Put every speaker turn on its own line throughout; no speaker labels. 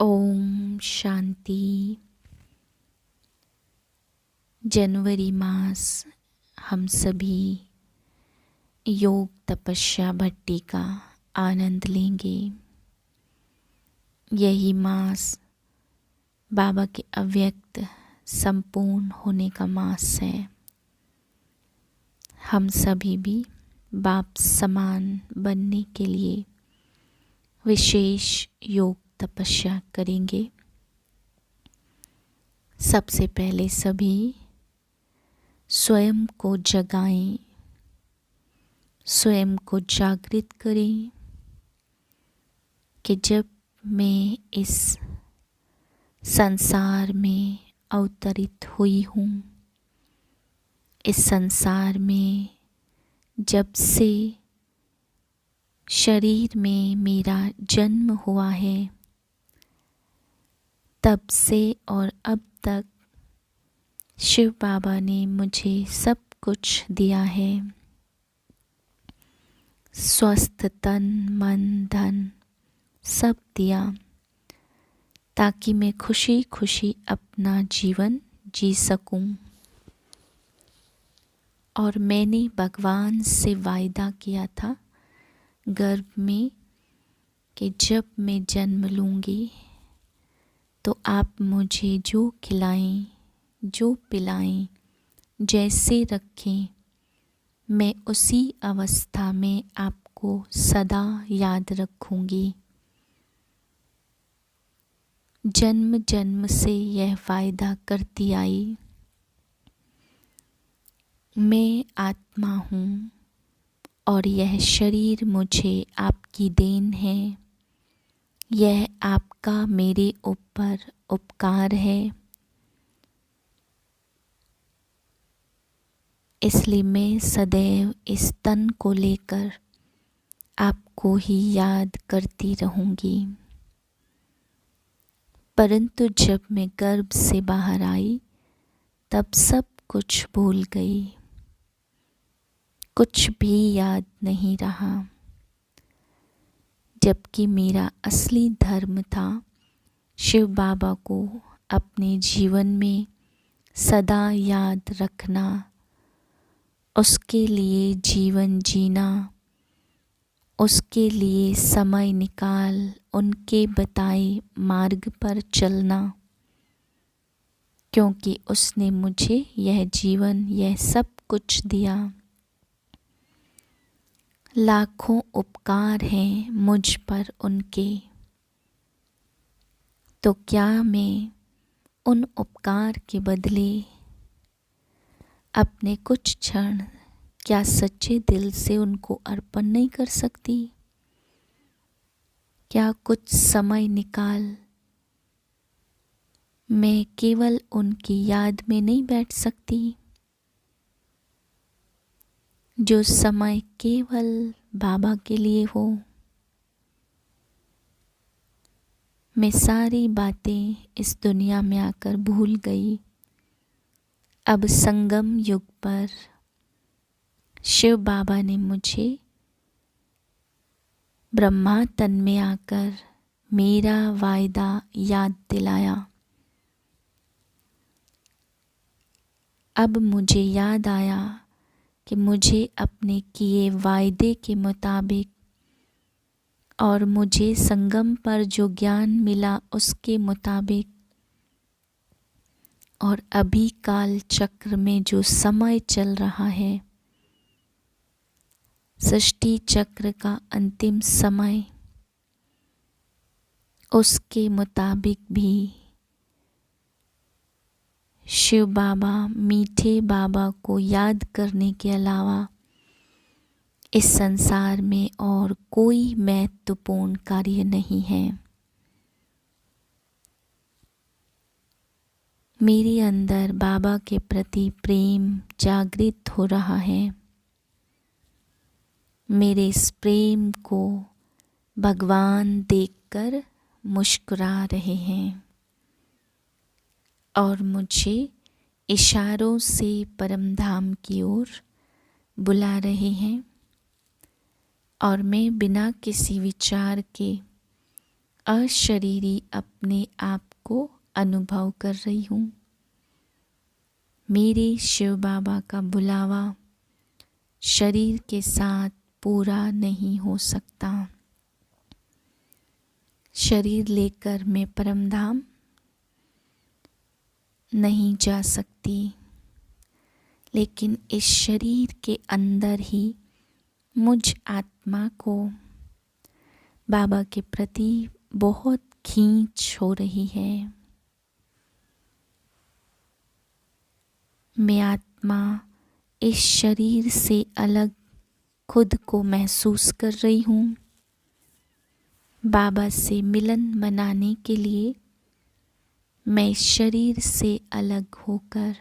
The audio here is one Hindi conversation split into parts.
ओम शांति। जनवरी मास हम सभी योग तपस्या भट्टी का आनंद लेंगे। यही मास बाबा के अव्यक्त संपूर्ण होने का मास है। हम सभी भी बाप समान बनने के लिए विशेष योग तपस्या करेंगे। सबसे पहले सभी स्वयं को जगाएं, स्वयं को जागृत करें कि जब मैं इस संसार में अवतरित हुई हूँ, इस संसार में जब से शरीर में मेरा जन्म हुआ है, तब से और अब तक शिव बाबा ने मुझे सब कुछ दिया है। स्वस्थ तन मन धन सब दिया, ताकि मैं खुशी खुशी अपना जीवन जी सकूं। और मैंने भगवान से वायदा किया था गर्भ में कि जब मैं जन्म लूँगी तो आप मुझे जो खिलाएं, जो पिलाएं, जैसे रखें, मैं उसी अवस्था में आपको सदा याद रखूंगी। जन्म जन्म से यह वायदा करती आई। मैं आत्मा हूँ और यह शरीर मुझे आपकी देन है। यह आपका मेरे ऊपर उपकार है। इसलिए मैं सदैव इस तन को लेकर आपको ही याद करती रहूँगी। परंतु जब मैं गर्भ से बाहर आई, तब सब कुछ भूल गई, कुछ भी याद नहीं रहा। जबकि मेरा असली धर्म था शिव बाबा को अपने जीवन में सदा याद रखना, उसके लिए जीवन जीना, उसके लिए समय निकाल उनके बताए मार्ग पर चलना, क्योंकि उसने मुझे यह जीवन, यह सब कुछ दिया। लाखों उपकार हैं मुझ पर उनके, तो क्या मैं उन उपकार के बदले अपने कुछ क्षण क्या सच्चे दिल से उनको अर्पण नहीं कर सकती? क्या कुछ समय निकाल मैं केवल उनकी याद में नहीं बैठ सकती? जो समय केवल बाबा के लिए हो। मैं सारी बातें इस दुनिया में आकर भूल गई। अब संगम युग पर शिव बाबा ने मुझे ब्रह्मा तन में आकर मेरा वायदा याद दिलाया। अब मुझे याद आया कि मुझे अपने किए वायदे के मुताबिक और मुझे संगम पर जो ज्ञान मिला उसके मुताबिक और अभी काल चक्र में जो समय चल रहा है, सृष्टि चक्र का अंतिम समय, उसके मुताबिक भी शिव बाबा, मीठे बाबा को याद करने के अलावा इस संसार में और कोई महत्वपूर्ण कार्य नहीं है। मेरे अंदर बाबा के प्रति प्रेम जागृत हो रहा है। मेरे इस प्रेम को भगवान देखकर मुस्कुरा रहे हैं और मुझे इशारों से परम धाम की ओर बुला रहे हैं। और मैं बिना किसी विचार के अशरीरी अपने आप को अनुभव कर रही हूँ। मेरे शिव बाबा का बुलावा शरीर के साथ पूरा नहीं हो सकता। शरीर लेकर मैं परमधाम नहीं जा सकती, लेकिन इस शरीर के अंदर ही मुझ आत्मा को बाबा के प्रति बहुत खींच हो रही है। मैं आत्मा इस शरीर से अलग खुद को महसूस कर रही हूँ। बाबा से मिलन मनाने के लिए मैं इस शरीर से अलग होकर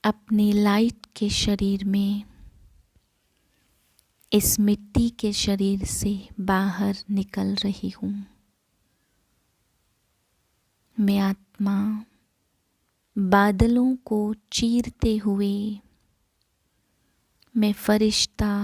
अपने लाइट के शरीर में, इस मिट्टी के शरीर से बाहर निकल रही हूँ। मैं आत्मा बादलों को चीरते हुए, मैं फरिश्ता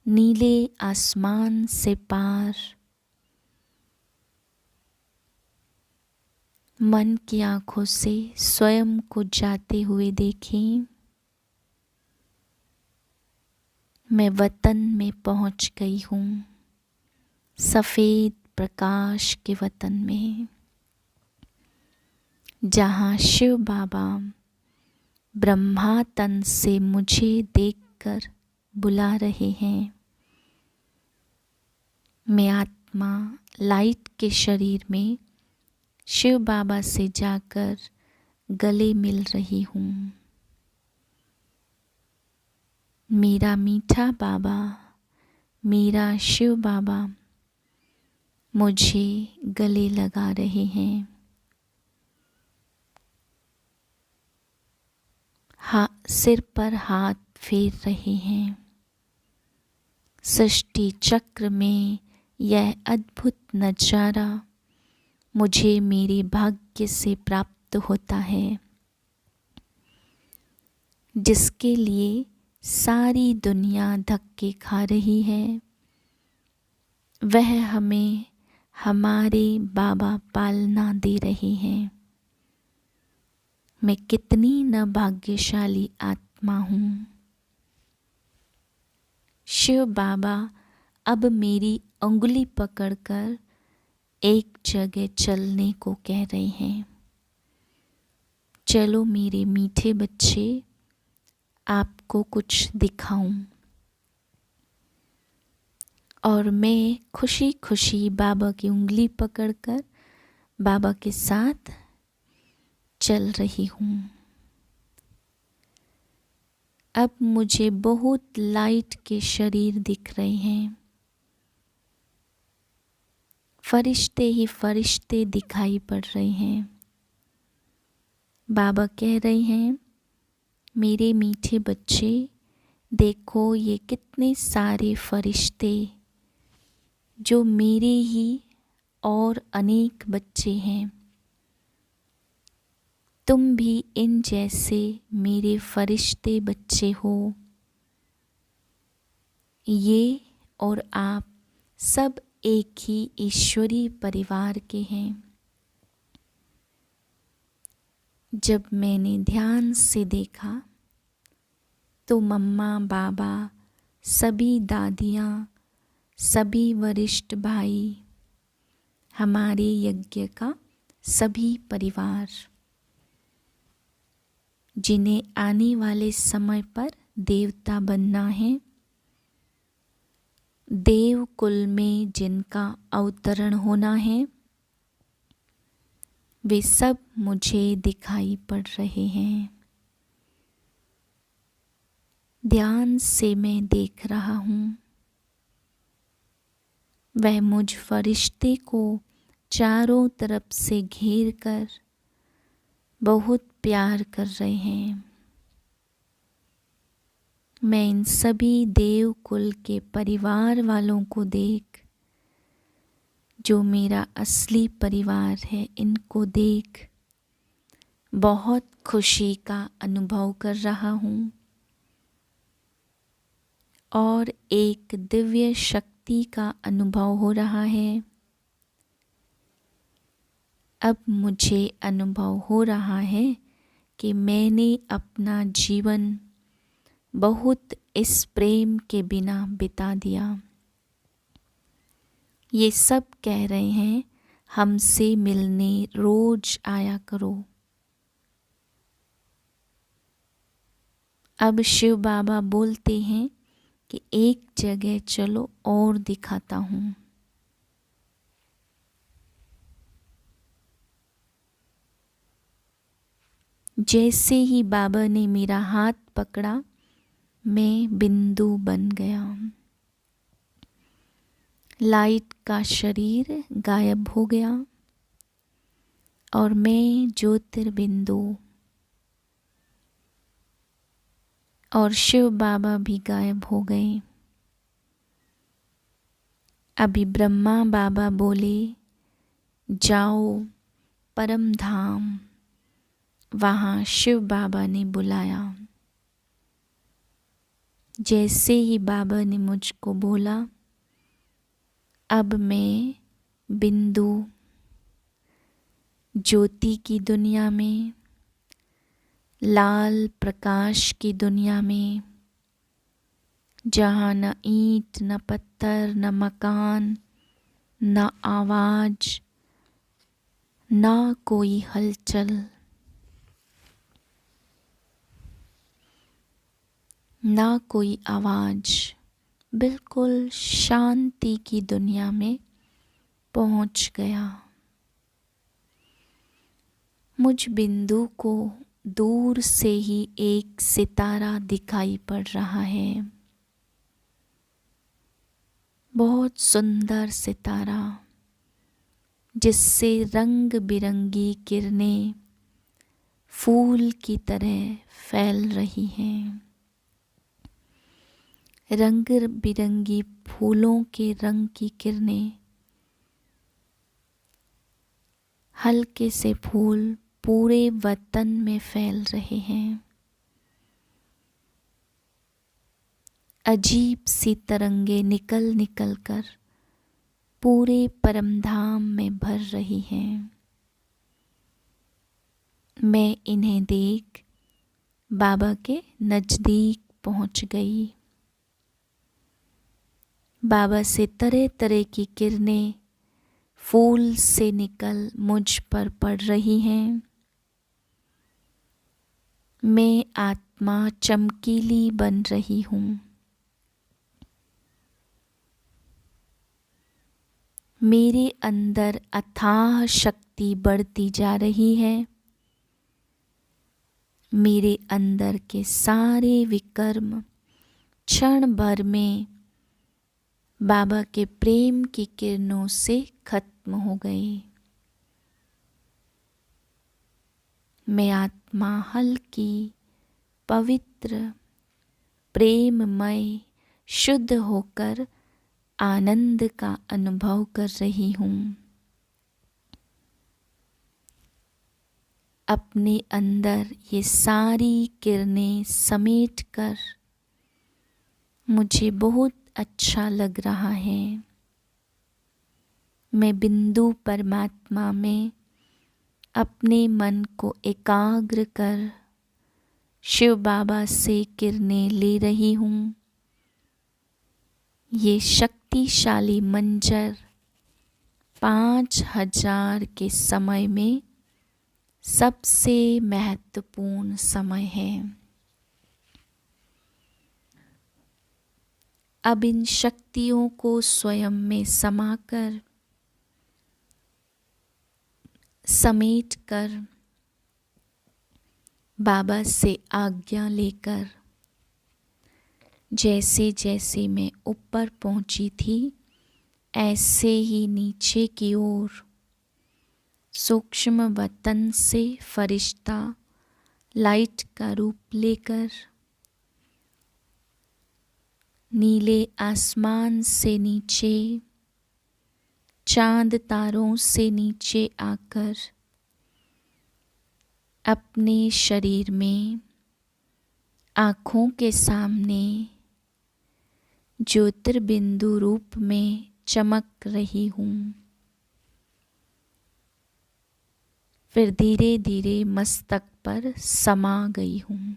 नीले आसमान से पार मन की आँखों से स्वयं को जाते हुए देखें। मैं वतन में पहुँच गई हूँ, सफ़ेद प्रकाश के वतन में, जहाँ शिव बाबा ब्रह्मा तन से मुझे देखकर बुला रहे हैं। मैं आत्मा लाइट के शरीर में शिव बाबा से जाकर गले मिल रही हूँ। मेरा मीठा बाबा, मेरा शिव बाबा मुझे गले लगा रहे हैं। सिर पर हाथ फेर रहे हैं। सृष्टि चक्र में यह अद्भुत नज़ारा मुझे मेरे भाग्य से प्राप्त होता है, जिसके लिए सारी दुनिया धक्के खा रही है। वह हमें हमारे बाबा पालना दे रहे हैं। मैं कितनी न भाग्यशाली आत्मा हूँ। शिव बाबा अब मेरी उंगली पकड़कर एक जगह चलने को कह रहे हैं। चलो मेरे मीठे बच्चे, आपको कुछ दिखाऊं। और मैं खुशी खुशी बाबा की उंगली पकड़कर बाबा के साथ चल रही हूँ। अब मुझे बहुत लाइट के शरीर दिख रहे हैं। फरिश्ते ही फरिश्ते दिखाई पड़ रहे हैं। बाबा कह रहे हैं, मेरे मीठे बच्चे, देखो ये कितने सारे फरिश्ते जो मेरे ही और अनेक बच्चे हैं। तुम भी इन जैसे मेरे फरिश्ते बच्चे हो। ये और आप सब एक ही ईश्वरीय परिवार के हैं। जब मैंने ध्यान से देखा तो मम्मा, बाबा, सभी दादियाँ, सभी वरिष्ठ भाई, हमारे यज्ञ का सभी परिवार, जिन्हें आने वाले समय पर देवता बनना है, देव कुल में जिनका अवतरण होना है, वे सब मुझे दिखाई पड़ रहे हैं। ध्यान से मैं देख रहा हूँ। वह मुझ फरिश्ते को चारों तरफ से घेर कर बहुत प्यार कर रहे हैं। मैं इन सभी देव कुल के परिवार वालों को देख, जो मेरा असली परिवार है, इनको देख बहुत खुशी का अनुभव कर रहा हूँ और एक दिव्य शक्ति शांति का अनुभव हो रहा है। अब मुझे अनुभव हो रहा है कि मैंने अपना जीवन बहुत इस प्रेम के बिना बिता दिया। ये सब कह रहे हैं हमसे मिलने रोज आया करो। अब शिव बाबा बोलते हैं कि एक जगह चलो और दिखाता हूँ। जैसे ही बाबा ने मेरा हाथ पकड़ा, मैं बिंदु बन गया। लाइट का शरीर गायब हो गया और मैं ज्योतिर्बिंदु और शिव बाबा भी गायब हो गए। अभी ब्रह्मा बाबा बोले जाओ परम धाम। वहाँ शिव बाबा ने बुलाया। जैसे ही बाबा ने मुझको बोला, अब मैं बिंदु ज्योति की दुनिया में, लाल प्रकाश की दुनिया में, जहाँ न ईंट न पत्थर न मकान न आवाज न कोई हलचल, ना कोई आवाज, बिल्कुल शांति की दुनिया में पहुंच गया। मुझ बिंदु को दूर से ही एक सितारा दिखाई पड़ रहा है। बहुत सुंदर सितारा, जिससे रंग बिरंगी किरणें फूल की तरह फैल रही हैं। रंग बिरंगी फूलों के रंग की किरणें, हल्के से फूल पूरे वतन में फैल रहे हैं। अजीब सी तरंगे निकल निकल कर पूरे परमधाम में भर रही हैं। मैं इन्हें देख बाबा के नज़दीक पहुंच गई। बाबा से तरह तरह की किरणें फूल से निकल मुझ पर पड़ रही हैं। मैं आत्मा चमकीली बन रही हूँ। मेरे अंदर अथाह शक्ति बढ़ती जा रही है। मेरे अंदर के सारे विकर्म क्षण भर में बाबा के प्रेम की किरणों से खत्म हो गए। मैं आत्मा हल्की, पवित्र, प्रेममय, शुद्ध होकर आनंद का अनुभव कर रही हूँ। अपने अंदर ये सारी किरणें समेट कर मुझे बहुत अच्छा लग रहा है। मैं बिंदु परमात्मा में अपने मन को एकाग्र कर शिव बाबा से किरणें ले रही हूँ। ये शक्तिशाली मंजर 5000 के समय में सबसे महत्वपूर्ण समय है। अब इन शक्तियों को स्वयं में समाकर, समेट कर, बाबा से आज्ञा लेकर, जैसे जैसे मैं ऊपर पहुंची थी ऐसे ही नीचे की ओर सूक्ष्म वतन से फरिश्ता लाइट का रूप लेकर नीले आसमान से नीचे, चांद तारों से नीचे आकर अपने शरीर में, आँखों के सामने ज्योतिर्बिंदु रूप में चमक रही हूँ। फिर धीरे धीरे मस्तक पर समा गई हूँ।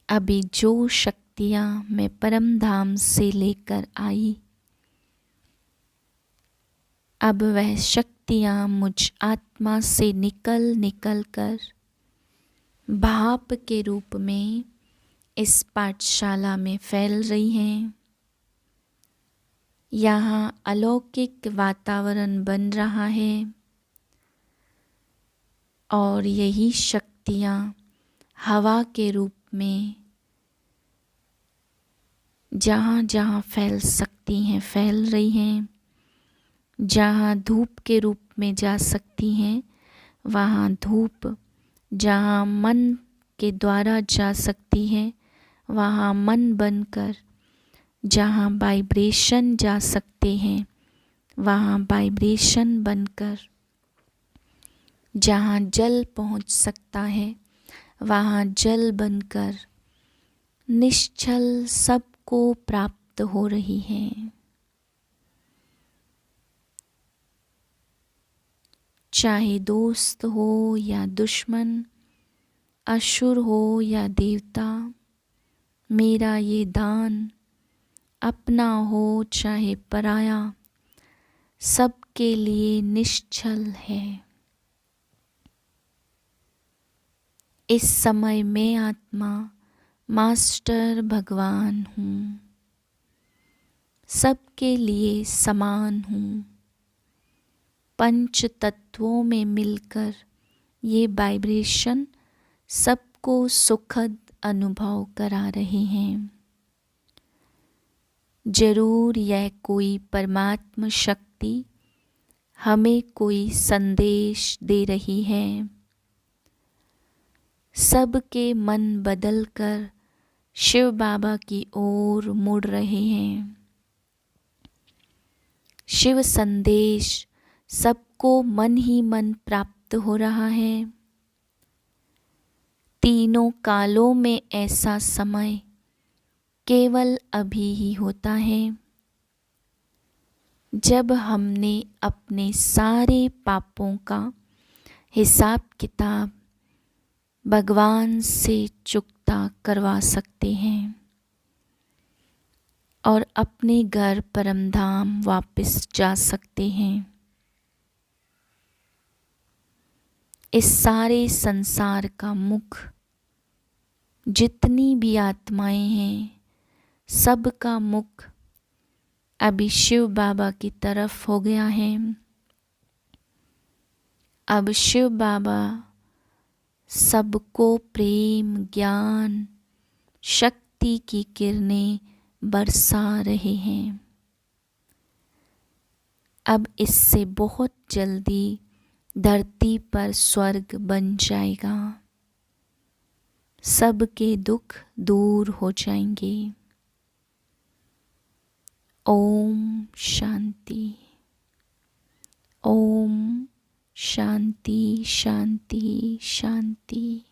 अभी जो शक्तियाँ मैं परम धाम से लेकर आई, अब वह शक्तियाँ मुझ आत्मा से निकल निकल कर भाप के रूप में इस पाठशाला में फैल रही हैं। यहाँ अलौकिक वातावरण बन रहा है और यही शक्तियाँ हवा के रूप में जहाँ जहाँ फैल सकती हैं फैल रही हैं। जहाँ धूप के रूप में जा सकती हैं वहाँ धूप, जहाँ मन के द्वारा जा सकती हैं वहाँ मन बनकर, जहाँ वाइब्रेशन जा सकते हैं वहाँ वाइब्रेशन बनकर, जहाँ जल पहुँच सकता है वहाँ जल बनकर निश्चल सबको प्राप्त हो रही है। चाहे दोस्त हो या दुश्मन, असुर हो या देवता, मेरा ये दान अपना हो चाहे पराया, सबके लिए निश्चल है। इस समय मैं आत्मा मास्टर भगवान हूँ, सबके लिए समान हूँ। पंच तत्वों में मिलकर ये वाइब्रेशन सबको सुखद अनुभव करा रहे हैं। जरूर यह कोई परमात्म शक्ति हमें कोई संदेश दे रही है। सबके मन बदलकर शिव बाबा की ओर मुड़ रहे हैं। शिव संदेश सबको मन ही मन प्राप्त हो रहा है। तीनों कालों में ऐसा समय केवल अभी ही होता है जब हमने अपने सारे पापों का हिसाब किताब भगवान से चुकता करवा सकते हैं और अपने घर परमधाम वापस जा सकते हैं। इस सारे संसार का मुख जितनी भी आत्माएं हैं सबका मुख अभी शिव बाबा की तरफ हो गया है। अब शिव बाबा सबको प्रेम, ज्ञान, शक्ति की किरणें बरसा रहे हैं। अब इससे बहुत जल्दी धरती पर स्वर्ग बन जाएगा। सबके दुख दूर हो जाएंगे। ओम शांति। ओम शांति शांति शांति।